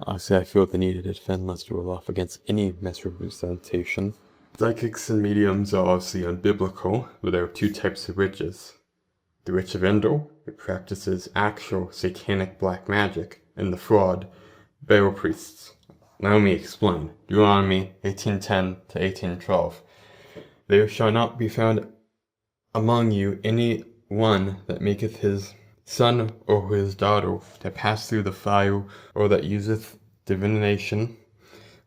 Honestly, I feel the need to defend Lester Roloff against any misrepresentation. Psychics and mediums are obviously unbiblical, but there are two types of witches. The witch of Endor, who practices actual satanic black magic, and the fraud, Baal priests. Now let me explain. Deuteronomy 18:10 to 18:12. There shall not be found among you any one that maketh his son or his daughter to pass through the fire, or that useth divination,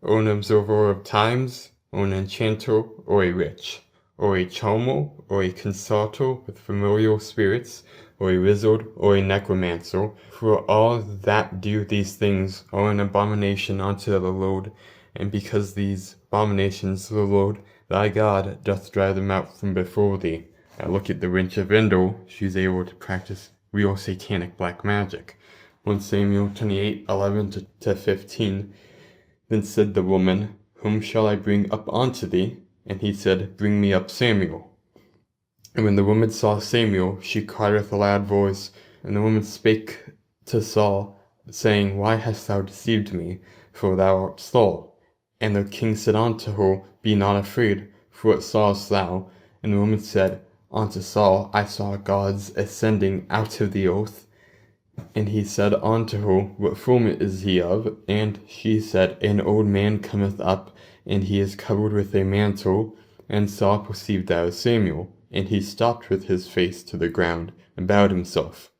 or an observer of times, or an enchanter, or a witch, or a charmer, or a consulter with familiar spirits, or a wizard, or a necromancer. For all that do these things are an abomination unto the Lord, and because these abominations the Lord thy God doth drive them out from before thee. Now look at the witch of Endor. She's able to practice real satanic black magic. 1 Samuel 28:11 to 15. Then said the woman, Whom shall I bring up unto thee? And he said, Bring me up Samuel. And when the woman saw Samuel, she cried with a loud voice. And the woman spake to Saul, saying, Why hast thou deceived me? For thou art Saul. And the king said unto her, Be not afraid, for what sawest thou? And the woman said unto Saul, I saw gods ascending out of the earth. And he said unto her, What form is he of? And she said, An old man cometh up, and he is covered with a mantle. And Saul perceived that was Samuel, and he stopped with his face to the ground, and bowed himself.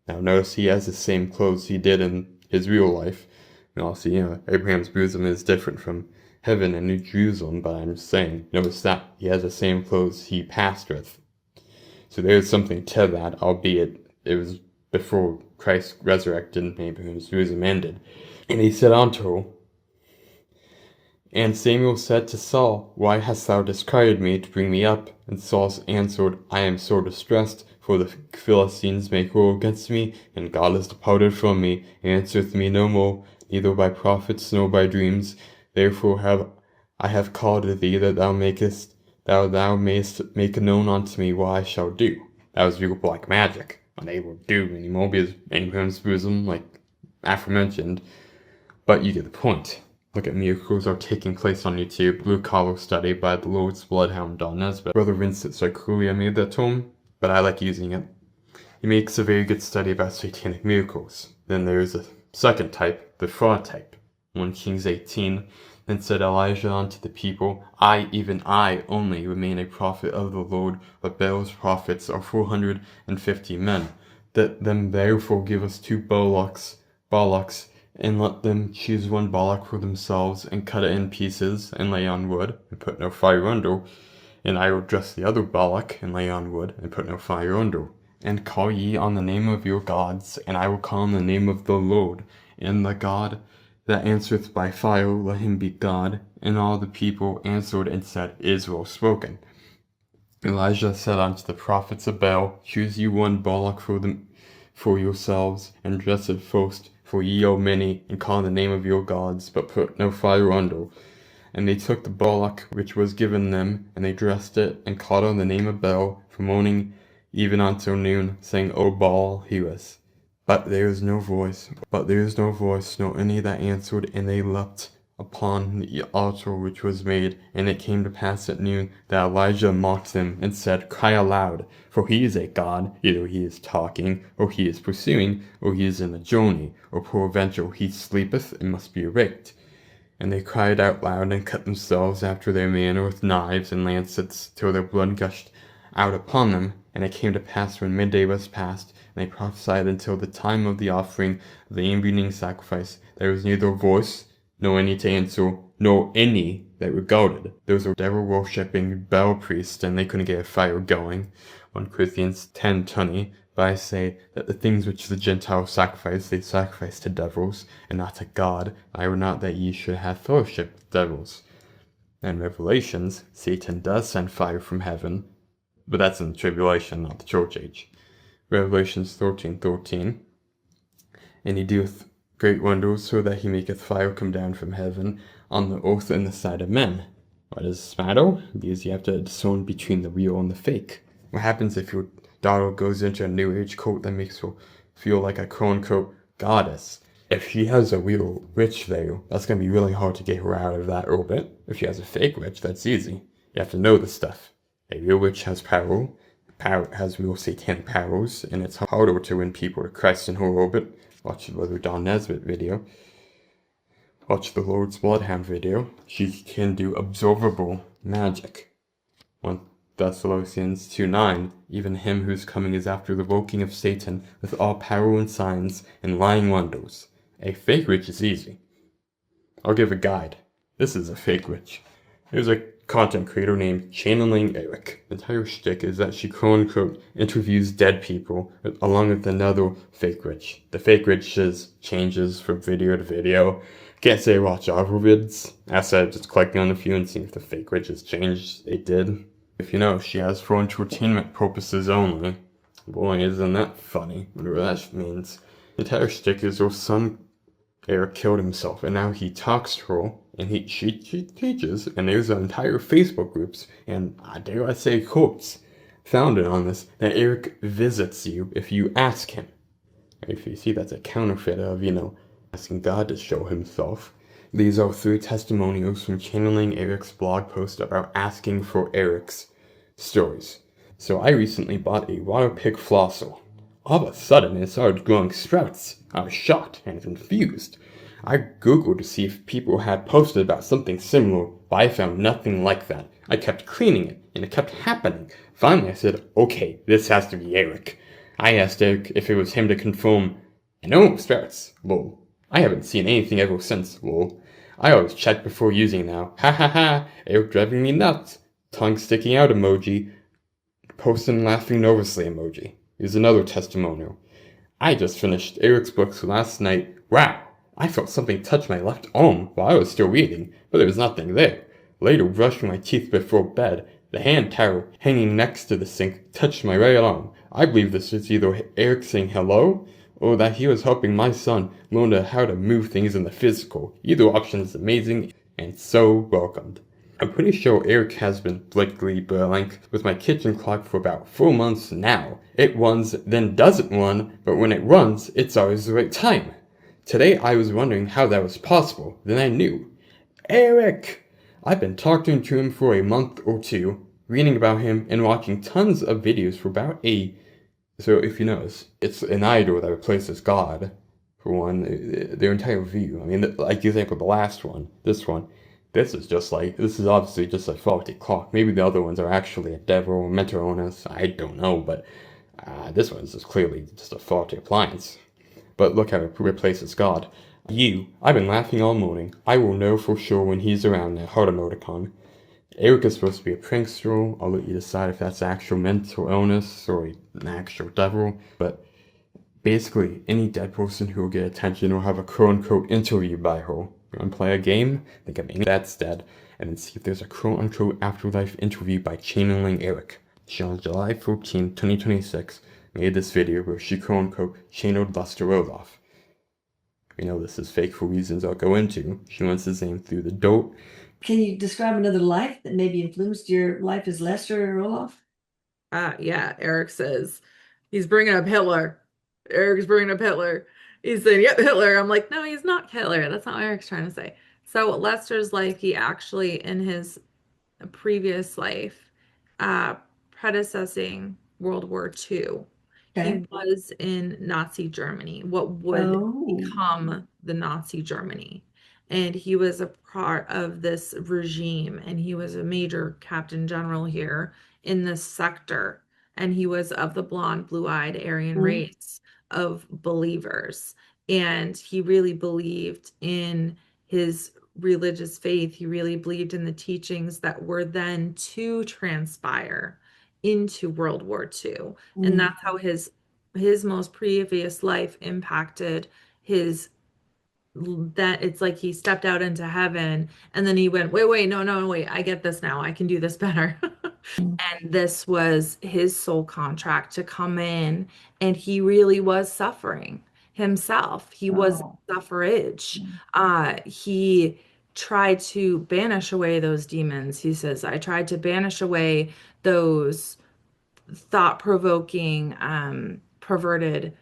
Now notice he has the same clothes he did in his real life. And also, Abraham's bosom is different from heaven and New Jerusalem, but I'm just saying, notice that he has the same clothes he passed with. So there's something to that, albeit it was before Christ resurrected and Abraham's bosom ended. And he said unto her, And Samuel said to Saul, Why hast thou disquieted me to bring me up? And Saul answered, I am sore distressed, for the Philistines make war against me, and God is departed from me, and answereth me no more, neither by prophets nor by dreams. Therefore I have called thee, that thou mayest make known unto me what I shall do. That was real black magic. Unable to do anymore because Abraham's bosom, like aforementioned. But you get the point. Look at miracles are taking place on YouTube. Blue Collar Study by the Lord's Bloodhound Don Nesbitt. Brother Vincent Sarkulia made that tome, but I like using it. He makes a very good study about satanic miracles. Then there's a second type, the fraud type. 1 Kings 18. Then said Elijah unto the people, I, even I, only remain a prophet of the Lord, but Baal's prophets are 450 men. Let them therefore give us 2 Balaks, and let them choose 1 Balak for themselves, and cut it in pieces, and lay on wood, and put no fire under. And I will dress the other Balak, and lay on wood, and put no fire under. And call ye on the name of your gods, and I will call on the name of the Lord, and the God that answereth by fire, let him be God. And all the people answered and said, It is well spoken. Elijah said unto the prophets of Baal, Choose you 1 Balak for yourselves, and dress it first, for ye are many, and call on the name of your gods, but put no fire under. And they took the Balak which was given them, and they dressed it, and called on the name of Baal, from morning even until noon, saying, O Baal, hear us. But there is no voice, nor any that answered, and they leapt upon the altar which was made. And it came to pass at noon that Elijah mocked them, and said, Cry aloud, for he is a god. Either he is talking, or he is pursuing, or he is in a journey, or peradventure he sleepeth, and must be awaked. And they cried out loud, and cut themselves after their manner with knives and lancets, till their blood gushed out upon them. And it came to pass when midday was past, and they prophesied until the time of the offering of the evening sacrifice, there was neither voice, nor any to answer, nor any that regarded. Those were devil-worshipping Baal priests, and they couldn't get a fire going. 1 Corinthians 10:20. But I say that the things which the Gentiles sacrifice, they sacrifice to devils, and not to God. I would not that ye should have fellowship with devils. And Revelations, Satan does send fire from heaven, but that's in the tribulation, not the church age. Revelations 13:13. And he doeth great wonders, so that he maketh fire come down from heaven on the earth and the sight of men. Why does this matter? Because you have to discern between the real and the fake. What happens if your daughter goes into a new age cult that makes her feel like a quote-unquote goddess? if she has a real witch veil, that's gonna be really hard to get her out of that orbit. If she has a fake witch, that's easy. You have to know the stuff. A real witch has power has real satanic powers, and it's harder to win people to Christ in her orbit. Watch the Brother Don Nesbitt video. Watch the Lord's Bloodhound video. She can do observable magic. 1 Thessalonians 2:9, even him whose coming is after the working of Satan with all power and signs and lying wonders. A fake witch is easy. I'll give a guide. This is a fake witch. There's a content creator named Channeling Erik. The entire shtick is that she quote-unquote interviews dead people along with another fake witch. The fake witch changes from video to video. Can't say watch all her vids. I said just clicking on a few and seeing if the fake witch has changed. It did. If you know, she has for entertainment purposes only. Boy, isn't that funny, whatever that means. The entire shtick is her son Erik killed himself, and now he talks to her, and she teaches, and there's entire Facebook groups, and dare I say quotes, founded on this, that Erik visits you if you ask him. If you see, that's a counterfeit of, asking God to show himself. These are 3 testimonials from Channeling Erik's blog post about asking for Erik's stories. So I recently bought a water pig flosser. All of a sudden, it started growing sprouts. I was shocked and confused. I googled to see if people had posted about something similar, but I found nothing like that. I kept cleaning it, and it kept happening. Finally, I said, okay, this has to be Erik. I asked Erik if it was him to confirm, and no sprouts, lol. I haven't seen anything ever since, lol. I always check before using now. Ha ha ha, Erik driving me nuts. Tongue sticking out emoji. Posting laughing nervously emoji. Here's another testimonial. I just finished Erik's books last night. Wow, I felt something touch my left arm while I was still reading, but there was nothing there. Later, brushing my teeth before bed, the hand towel hanging next to the sink touched my right arm. I believe this is either Erik saying hello, or that he was helping my son learn how to move things in the physical. Either option is amazing and so welcomed. I'm pretty sure Erik has been blankly blank with my kitchen clock for about 4 months now. It runs, then doesn't run, but when it runs, it's always the right time. Today I was wondering how that was possible, then I knew. Erik! I've been talking to him for a month or 2, reading about him and watching tons of videos for about So if you notice, it's an idol that replaces God, for one, their entire view. I mean, like you think of the last one, this one. This is obviously just a faulty clock. Maybe the other ones are actually a devil or meant to own us. I don't know, but this one is clearly just a faulty appliance. But look how it replaces God. I've been laughing all morning. I will know for sure when he's around at Heart Emoticon. Erik is supposed to be a prankster. I'll let you decide if that's actual mental illness or an actual devil. But basically, any dead person who will get attention will have a quote-unquote interview by her. You want to play a game? Think of any that's dead, and then see if there's a quote-unquote afterlife interview by Channeling Erik. She on July 14, 2026, made this video where she quote-unquote channeled Lester Roloff. We know this is fake for reasons I'll go into. She wants his name through the dirt. Can you describe another life that maybe influenced your life as Lester Roloff? Yeah, Erik says he's bringing up Hitler. Erik's bringing up Hitler. He's saying, yep, Hitler. I'm like, no, he's not Hitler. That's not what Erik's trying to say. So Lester's life, he actually, in his previous life, uh, predecessing World War II, he was in Nazi Germany, what would become the Nazi Germany. And he was a part of this regime, and he was a major captain general here in this sector. And he was of the blonde, blue-eyed Aryan race of believers. And he really believed in his religious faith. He really believed in the teachings that were then to transpire into World War II. And that's how his most previous life impacted his, that it's like he stepped out into heaven and then he went, wait, no, wait, I get this now. I can do this better. And this was his soul contract to come in, and he really was suffering himself. He was suffrage. He tried to banish away those demons. He says, I tried to banish away those thought-provoking, perverted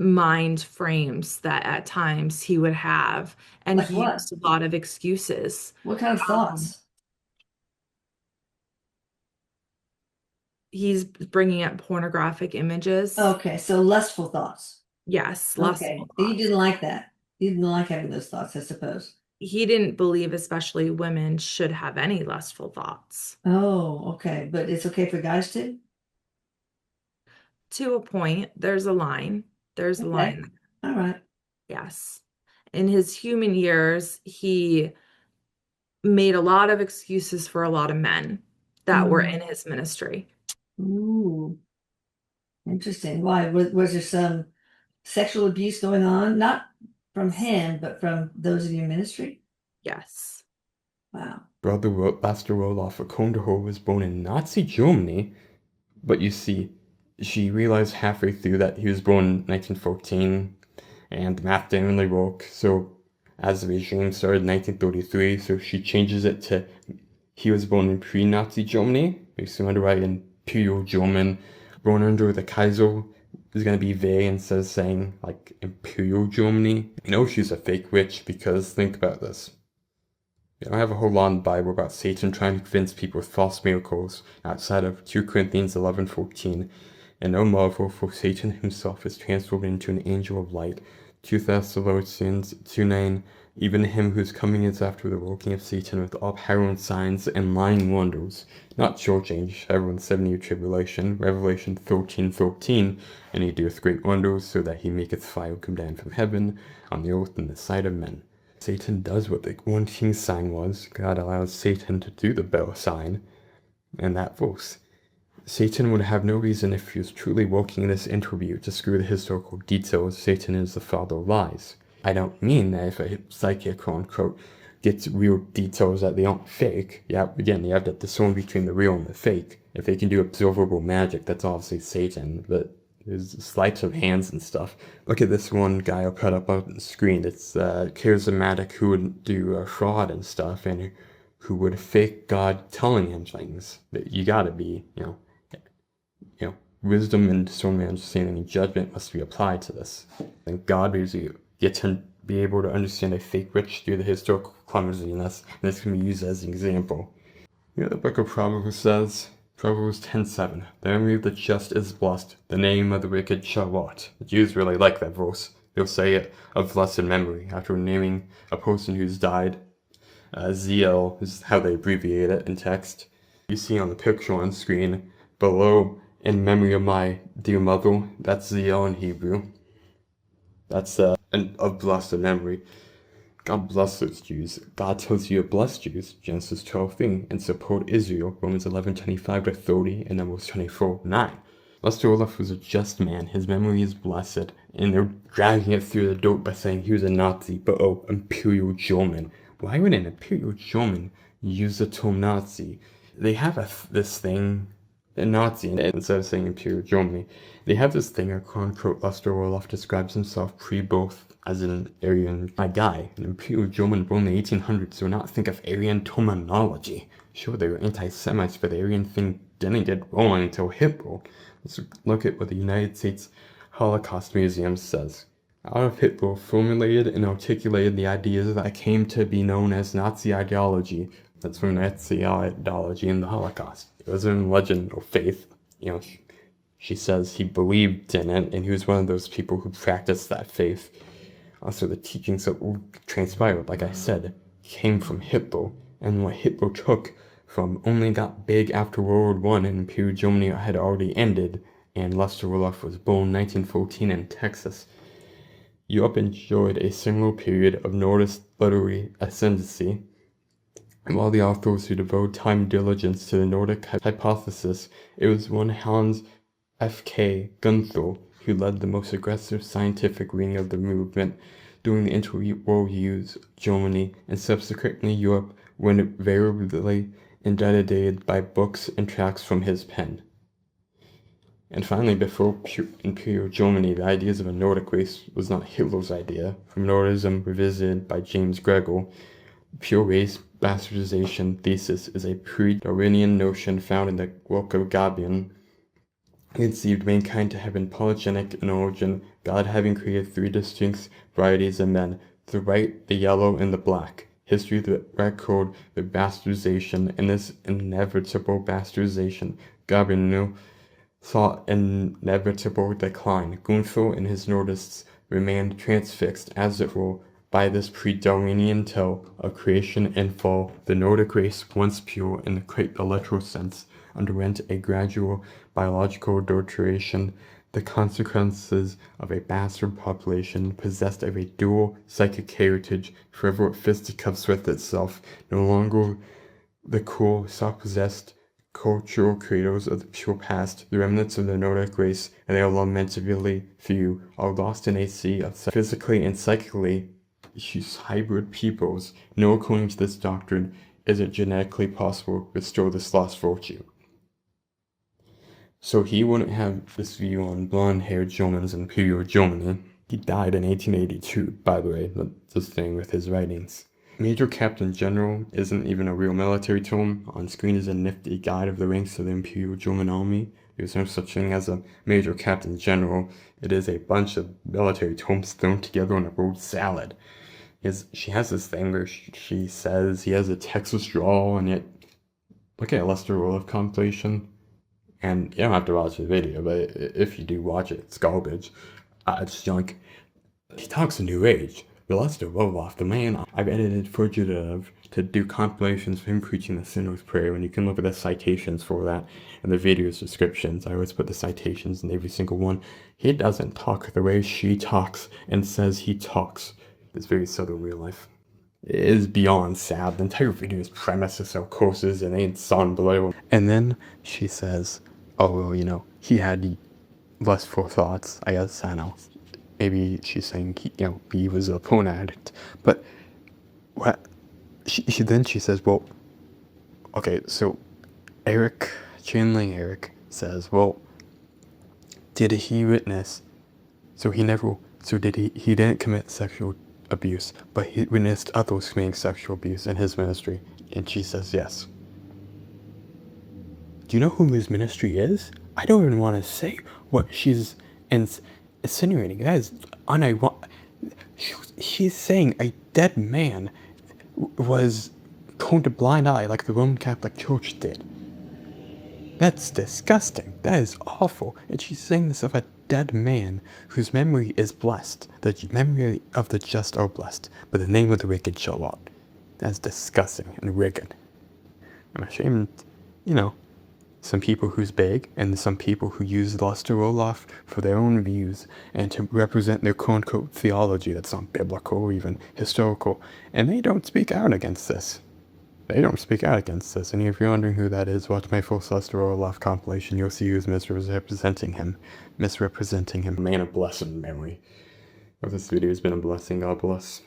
mind frames that at times he would have, and Like he what? used a lot of excuses. What kind of Um, thoughts? he's bringing up pornographic images. Okay, so lustful thoughts. Yes, lustful Okay, you thoughts. didn't like that. You didn't like having those thoughts, I suppose. He didn't believe especially women should have any lustful thoughts. Oh, okay, but it's okay for guys to? To a point, there's a line. There's a Okay, line. all right. Yes. In his human years, he made a lot of excuses for a lot of men that were in his ministry. Ooh, interesting. Why? Was there some sexual abuse going on? Not from him, but from those in your ministry? Yes. Brother Lester Roloff Debunked was born in Nazi Germany, but you see, she realized halfway through that he was born in 1914, and the math didn't really work, so as the regime started in 1933, so she changes it to he was born in pre-Nazi Germany, basically under an Imperial German, born under the Kaiser is going to be they instead of saying like Imperial Germany. You know she's a fake witch because think about this. We don't have a whole lot in the Bible about Satan trying to convince people with false miracles outside of 2 Corinthians 11:14. And no marvel, for Satan himself is transformed into an angel of light. 2 Thessalonians 2:9. Even him whose coming is after the working of Satan with all power and signs and lying wonders. Not church age, everyone's 7-year tribulation. Revelation 13:13. And he doeth great wonders, so that he maketh fire come down from heaven on the earth in the sight of men. Satan does what the one king's sign was. God allows Satan to do the bell sign, and that verse. Satan would have no reason if he was truly working in this interview to screw the historical details. Satan is the father of lies. I don't mean that if a psychic, quote-unquote, gets real details that they aren't fake. Yeah, again, you have to discern between the real and the fake. If they can do observable magic, that's obviously Satan, but there's sleights of hands and stuff. Look at this one guy I'll put up on the screen. It's Charismatic who would do fraud and stuff, and who would fake God telling him things. But you gotta be, wisdom and discernment, understanding, and judgment must be applied to this. And God basically gets him to be able to understand a fake witch through the historical clumsiness, and this can be used as an example. You know the book of Proverbs says? Proverbs 10:7. The memory of the just is blessed, the name of the wicked shall rot. The Jews really like that verse. They'll say it of blessed memory after naming a person who's died. ZL is how they abbreviate it in text. You see on the picture on screen below, in memory of my dear mother, that's ZL in Hebrew. That's of blessed memory. God bless those Jews. God tells you to bless Jews, Genesis 12:3, and support Israel, Romans 11:25-30, and Numbers 24:9. Lester Roloff was a just man. His memory is blessed, and they're dragging it through the dirt by saying he was a Nazi, but Imperial German. Why would an Imperial German use the term Nazi? They have this thing, a Nazi, instead of saying Imperial Germany. They have this thing, quote-unquote, Lester Roloff describes himself pre-birth as an Aryan guy, an Imperial German born in the 1800s, so not think of Aryan terminology. Sure, they were anti-Semites, but the Aryan thing didn't get rolling until Hitler. Let's look at what the United States Holocaust Museum says. Adolf Hitler formulated and articulated the ideas that came to be known as Nazi ideology. That's from Nazi ideology in the Holocaust. It wasn't legend or faith. She says he believed in it, and he was one of those people who practiced that faith. Also, the teachings that transpired, like I said, came from Hitler, and what Hitler took from only got big after World War I, and Imperial Germany had already ended, and Lester Roloff was born 1914 in Texas. Europe enjoyed a similar period of Nordist literary ascendancy, and while the authors who devoted time and diligence to the Nordic hypothesis, it was one Hans F.K. Gunther who led the most aggressive scientific wing of the movement. During the interwar years, Germany and subsequently Europe were invariably inundated by books and tracts from his pen. And finally, before Imperial Germany, the ideas of a Nordic race was not Hitler's idea. From Nordicism Revisited by James Gregor, pure race bastardization thesis is a pre-Darwinian notion found in the work of Gabion. conceived mankind to have been polygenic in origin, God having created 3 distinct varieties of men, the white, the yellow, and the black. History, the record, the bastardization, and this inevitable bastardization, God saw inevitable decline. Gunther and his Nordists remained transfixed, as it were, by this pre-Darwinian tale of creation and fall. The Nordic race, once pure in the quite literal sense, underwent a gradual biological adulteration, the consequences of a bastard population possessed of a dual psychic heritage, forever at fisticuffs with itself, no longer the cool, self-possessed cultural credos of the pure past, the remnants of the Nordic race, and they are lamentably few, are lost in a sea of physically and psychically hybrid peoples. No, according to this doctrine, is it genetically possible to restore this lost virtue. So he wouldn't have this view on blonde-haired Germans in imperial Germany. He died in 1882, by the way, that's the thing with his writings. Major Captain General isn't even a real military term. On screen is a nifty guide of the ranks of the Imperial German Army. There's no such thing as a Major Captain General. It is a bunch of military terms thrown together on a word salad. She has this thing where she says he has a Texas drawl, and yet look at Lester Roloff compilation. And you don't have to watch the video, but if you do watch it, it's garbage. It's junk. He talks a new age. But Lester Roloff, the man I've edited Fugitive to do compilations of him preaching the sinner's prayer, and you can look at the citations for that in the video's descriptions. I always put the citations in every single one. He doesn't talk the way she talks and says he talks. It's very subtle in real life. It is beyond sad. The entire video's premise is so courses and ain't son below. And then she says, oh, well, he had lustful thoughts. I guess, I don't know. Maybe she's saying, he was a porn addict. But what? Then she says, well, okay, so Erik, channeling Erik, says, well, did he witness? So he didn't commit sexual abuse, but he witnessed others committing sexual abuse in his ministry. And she says, yes. Do you know who his ministry is? I don't even want to say what she's insinuating. That is unironic. She's saying a dead man was turned a blind eye like the Roman Catholic Church did. That's disgusting. That is awful. And she's saying this of a dead man whose memory is blessed. The memory of the just are blessed, but the name of the wicked shall not. That's disgusting and wicked. I'm ashamed, some people who's big, and some people who use Lester Roloff for their own views and to represent their quote-unquote theology that's not biblical or even historical, and they don't speak out against this. And if you're wondering who that is, watch my full Lester Roloff compilation. You'll see who's misrepresenting him. Man of blessed memory. If this video has been a blessing, God bless.